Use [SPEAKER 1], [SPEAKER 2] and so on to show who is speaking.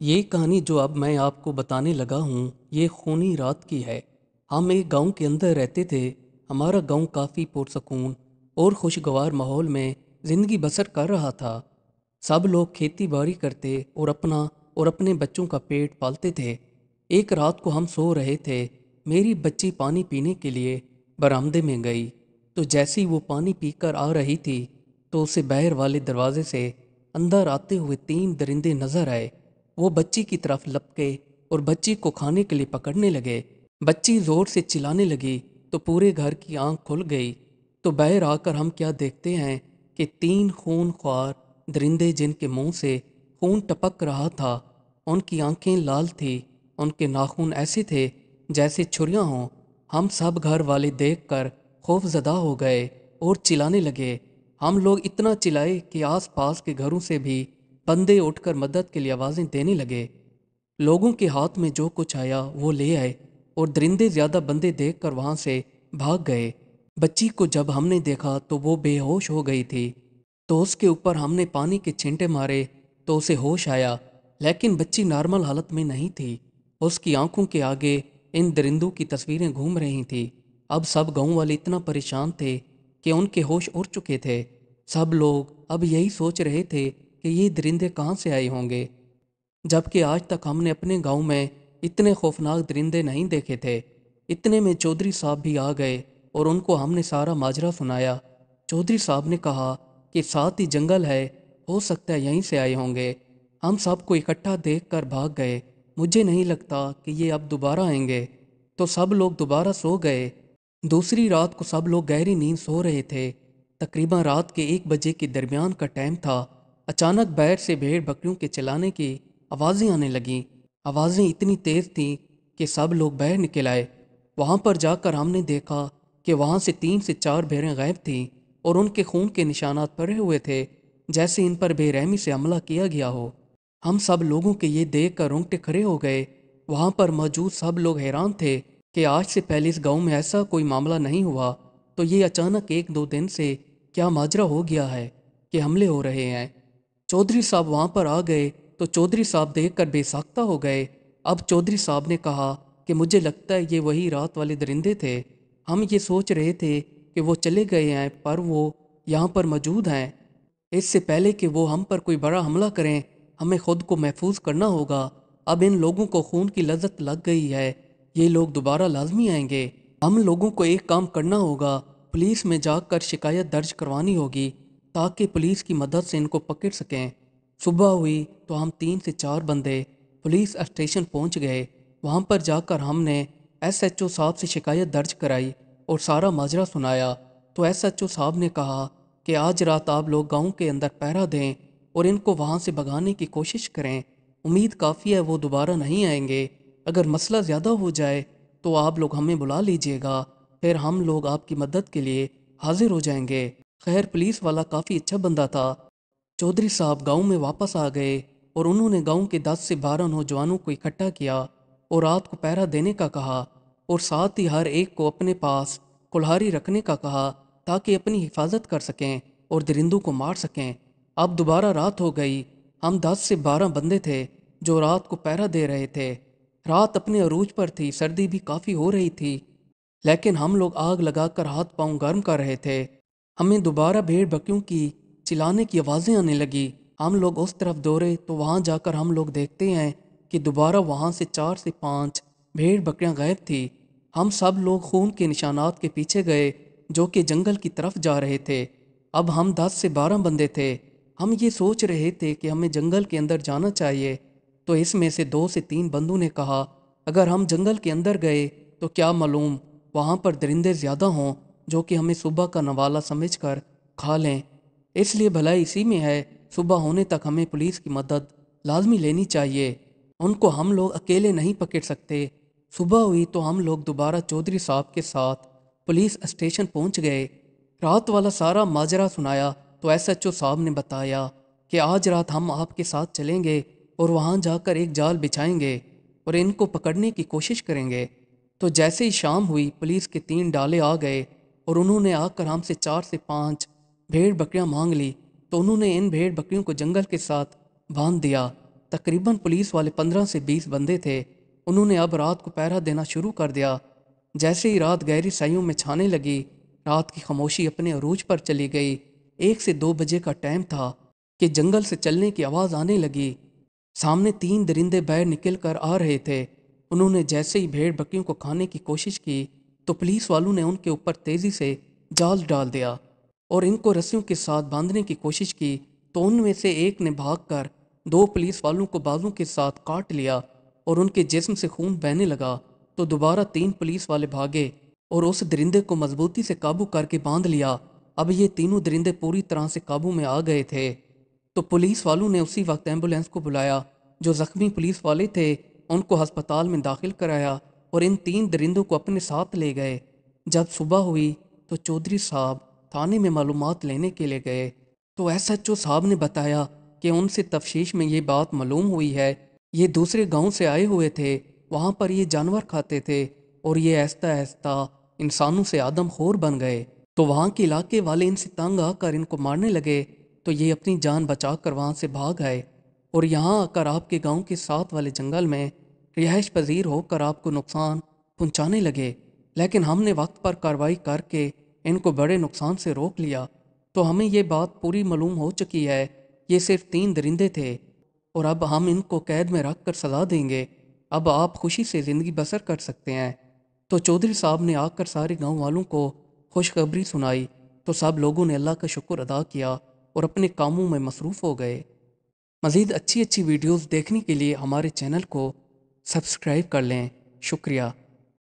[SPEAKER 1] یہ کہانی جو اب میں آپ کو بتانے لگا ہوں یہ خونی رات کی ہے۔ ہم ایک گاؤں کے اندر رہتے تھے۔ ہمارا گاؤں کافی پرسکون اور خوشگوار ماحول میں زندگی بسر کر رہا تھا۔ سب لوگ کھیتی باڑی کرتے اور اپنے بچوں کا پیٹ پالتے تھے۔ ایک رات کو ہم سو رہے تھے، میری بچی پانی پینے کے لیے برآمدے میں گئی تو جیسی وہ پانی پی کر آ رہی تھی تو اسے باہر والے دروازے سے اندر آتے ہوئے 3 درندے نظر آئے۔ وہ بچی کی طرف لپکے اور بچی کو کھانے کے لیے پکڑنے لگے۔ بچی زور سے چلانے لگی تو پورے گھر کی آنکھ کھل گئی۔ تو باہر آ کر ہم کیا دیکھتے ہیں کہ 3 خون خوار درندے جن کے منہ سے خون ٹپک رہا تھا، ان کی آنکھیں لال تھی، ان کے ناخن ایسے تھے جیسے چھریاں ہوں۔ ہم سب گھر والے دیکھ کر خوف زدہ ہو گئے اور چلانے لگے۔ ہم لوگ اتنا چلائے کہ آس پاس کے گھروں سے بھی بندے اٹھ کر مدد کے لیے آوازیں دینے لگے۔ لوگوں کے ہاتھ میں جو کچھ آیا وہ لے آئے اور درندے زیادہ بندے دیکھ کر وہاں سے بھاگ گئے۔ بچی کو جب ہم نے دیکھا تو وہ بے ہوش ہو گئی تھی، تو اس کے اوپر ہم نے پانی کے چھینٹے مارے تو اسے ہوش آیا، لیکن بچی نارمل حالت میں نہیں تھی۔ اس کی آنکھوں کے آگے ان درندوں کی تصویریں گھوم رہی تھیں۔ اب سب گاؤں والے اتنا پریشان تھے کہ ان کے ہوش اڑ چکے تھے۔ سب لوگ اب یہی سوچ رہے تھے کہ یہ درندے کہاں سے آئے ہوں گے، جبکہ آج تک ہم نے اپنے گاؤں میں اتنے خوفناک درندے نہیں دیکھے تھے۔ اتنے میں چودھری صاحب بھی آ گئے اور ان کو ہم نے سارا ماجرا سنایا۔ چودھری صاحب نے کہا کہ ساتھ ہی جنگل ہے، ہو سکتا ہے یہیں سے آئے ہوں گے۔ ہم سب کو اکٹھا دیکھ کر بھاگ گئے۔ مجھے نہیں لگتا کہ یہ اب دوبارہ آئیں گے۔ تو سب لوگ دوبارہ سو گئے۔ دوسری رات کو سب لوگ گہری نیند سو رہے تھے۔ تقریباً رات کے 1 بجے کے درمیان کا ٹائم تھا۔ اچانک باہر سے بھیڑ بکریوں کے چلانے کی آوازیں آنے لگیں۔ آوازیں اتنی تیز تھیں کہ سب لوگ باہر نکل آئے۔ وہاں پر جا کر ہم نے دیکھا کہ وہاں سے 3 سے 4 بھیڑیں غائب تھیں اور ان کے خون کے نشانات پڑے ہوئے تھے، جیسے ان پر بے رحمی سے حملہ کیا گیا ہو۔ ہم سب لوگوں کے یہ دیکھ کر رونگٹے کھڑے ہو گئے۔ وہاں پر موجود سب لوگ حیران تھے کہ آج سے پہلے اس گاؤں میں ایسا کوئی معاملہ نہیں ہوا، تو یہ اچانک 1 2 دن سے کیا ماجرا ہو گیا ہے کہ حملے ہو رہے ہیں۔ چودھری صاحب وہاں پر آ گئے تو چودھری صاحب دیکھ کر بے ساختہ ہو گئے۔ اب چودھری صاحب نے کہا کہ مجھے لگتا ہے یہ وہی رات والے درندے تھے۔ ہم یہ سوچ رہے تھے کہ وہ چلے گئے ہیں، پر وہ یہاں پر موجود ہیں۔ اس سے پہلے کہ وہ ہم پر کوئی بڑا حملہ کریں، ہمیں خود کو محفوظ کرنا ہوگا۔ اب ان لوگوں کو خون کی لذت لگ گئی ہے، یہ لوگ دوبارہ لازمی آئیں گے۔ ہم لوگوں کو ایک کام کرنا ہوگا، پولیس میں جا کر شکایت درج کروانی ہوگی تاکہ پولیس کی مدد سے ان کو پکڑ سکیں۔ صبح ہوئی تو ہم 3 سے 4 بندے پولیس اسٹیشن پہنچ گئے۔ وہاں پر جا کر ہم نے SHO صاحب سے شکایت درج کرائی اور سارا ماجرا سنایا۔ تو SHO صاحب نے کہا کہ آج رات آپ لوگ گاؤں کے اندر پہرا دیں اور ان کو وہاں سے بھگانے کی کوشش کریں۔ امید کافی ہے وہ دوبارہ نہیں آئیں گے۔ اگر مسئلہ زیادہ ہو جائے تو آپ لوگ ہمیں بلا لیجئے گا، پھر ہم لوگ آپ کی مدد کے لیے حاضر ہو جائیں گے۔ خیر پولیس والا کافی اچھا بندہ تھا۔ چودھری صاحب گاؤں میں واپس آ گئے اور انہوں نے گاؤں کے 10 سے 12 نوجوانوں کو اکٹھا کیا اور رات کو پہرا دینے کا کہا، اور ساتھ ہی ہر ایک کو اپنے پاس کلہاڑی رکھنے کا کہا تاکہ اپنی حفاظت کر سکیں اور درندوں کو مار سکیں۔ اب دوبارہ رات ہو گئی۔ ہم 10 سے 12 بندے تھے جو رات کو پہرا دے رہے تھے۔ رات اپنے عروج پر تھی، سردی بھی کافی ہو رہی تھی، لیکن ہم لوگ آگ لگا کر ہاتھ پاؤں گرم کر رہے تھے۔ ہمیں دوبارہ بھیڑ بکریوں کی چلانے کی آوازیں آنے لگی۔ ہم لوگ اس طرف دوڑے تو وہاں جا کر ہم لوگ دیکھتے ہیں کہ دوبارہ وہاں سے 4 سے 5 بھیڑ بکریاں غائب تھی۔ ہم سب لوگ خون کے نشانات کے پیچھے گئے جو کہ جنگل کی طرف جا رہے تھے۔ اب ہم 10 سے 12 بندے تھے۔ ہم یہ سوچ رہے تھے کہ ہمیں جنگل کے اندر جانا چاہیے، تو اس میں سے 2 سے 3 بندوں نے کہا اگر ہم جنگل کے اندر گئے تو کیا معلوم وہاں پر درندے زیادہ ہوں جو کہ ہمیں صبح کا نوالا سمجھ کر کھا لیں، اس لیے بھلائی اسی میں ہے، صبح ہونے تک ہمیں پولیس کی مدد لازمی لینی چاہیے، ان کو ہم لوگ اکیلے نہیں پکڑ سکتے۔ صبح ہوئی تو ہم لوگ دوبارہ چودھری صاحب کے ساتھ پولیس اسٹیشن پہنچ گئے۔ رات والا سارا ماجرا سنایا تو SHO صاحب نے بتایا کہ آج رات ہم آپ کے ساتھ چلیں گے اور وہاں جا کر ایک جال بچھائیں گے اور ان کو پکڑنے کی کوشش کریں گے۔ تو جیسے ہی شام ہوئی پولیس کے 3 ڈالے آ گئے اور انہوں نے آ کر ہم سے 4 سے 5 بھیڑ بکریاں مانگ لی، تو انہوں نے ان بھیڑ بکریوں کو جنگل کے ساتھ باندھ دیا۔ تقریباً پولیس والے 15 سے 20 بندے تھے۔ انہوں نے اب رات کو پہرا دینا شروع کر دیا۔ جیسے ہی رات گہری سائیوں میں چھانے لگی، رات کی خاموشی اپنے عروج پر چلی گئی۔ 1 سے 2 بجے کا ٹائم تھا کہ جنگل سے چلنے کی آواز آنے لگی۔ سامنے 3 درندے باہر نکل کر آ رہے تھے۔ انہوں نے جیسے ہی بھیڑ بکریوں کو کھانے کی کوشش کی تو پولیس والوں نے ان کے اوپر تیزی سے جال ڈال دیا اور ان کو رسیوں کے ساتھ باندھنے کی کوشش کی، تو ان میں سے ایک نے بھاگ کر 2 پولیس والوں کو بازوں کے ساتھ کاٹ لیا اور ان کے جسم سے خون بہنے لگا۔ تو دوبارہ 3 پولیس والے بھاگے اور اس درندے کو مضبوطی سے قابو کر کے باندھ لیا۔ اب یہ تینوں درندے پوری طرح سے قابو میں آ گئے تھے۔ تو پولیس والوں نے اسی وقت ایمبولینس کو بلایا۔ جو زخمی پولیس والے تھے ان کو ہسپتال میں داخل کرایا اور ان 3 درندوں کو اپنے ساتھ لے گئے۔ جب صبح ہوئی تو چودھری صاحب تھانے میں معلومات لینے کے لیے گئے تو ایس ایچ او صاحب نے بتایا کہ ان سے تفتیش میں یہ بات معلوم ہوئی ہے، یہ دوسرے گاؤں سے آئے ہوئے تھے، وہاں پر یہ جانور کھاتے تھے اور یہ آہستہ آہستہ انسانوں سے آدم خور بن گئے۔ تو وہاں کے علاقے والے ان سے تنگ آ کر ان کو مارنے لگے، تو یہ اپنی جان بچا کر وہاں سے بھاگ آئے اور یہاں آ کر آپ کے گاؤں کے ساتھ والے جنگل میں رہائش پذیر ہو کر آپ کو نقصان پہنچانے لگے۔ لیکن ہم نے وقت پر کارروائی کر کے ان کو بڑے نقصان سے روک لیا۔ تو ہمیں یہ بات پوری معلوم ہو چکی ہے، یہ صرف 3 درندے تھے اور اب ہم ان کو قید میں رکھ کر سزا دیں گے۔ اب آپ خوشی سے زندگی بسر کر سکتے ہیں۔ تو چودھری صاحب نے آ کر سارے گاؤں والوں کو خوشخبری سنائی، تو سب لوگوں نے اللہ کا شکر ادا کیا اور اپنے کاموں میں مصروف ہو گئے۔ مزید اچھی ویڈیوز دیکھنے کے لیے ہمارے چینل کو سبسکرائب کر لیں۔ شکریہ۔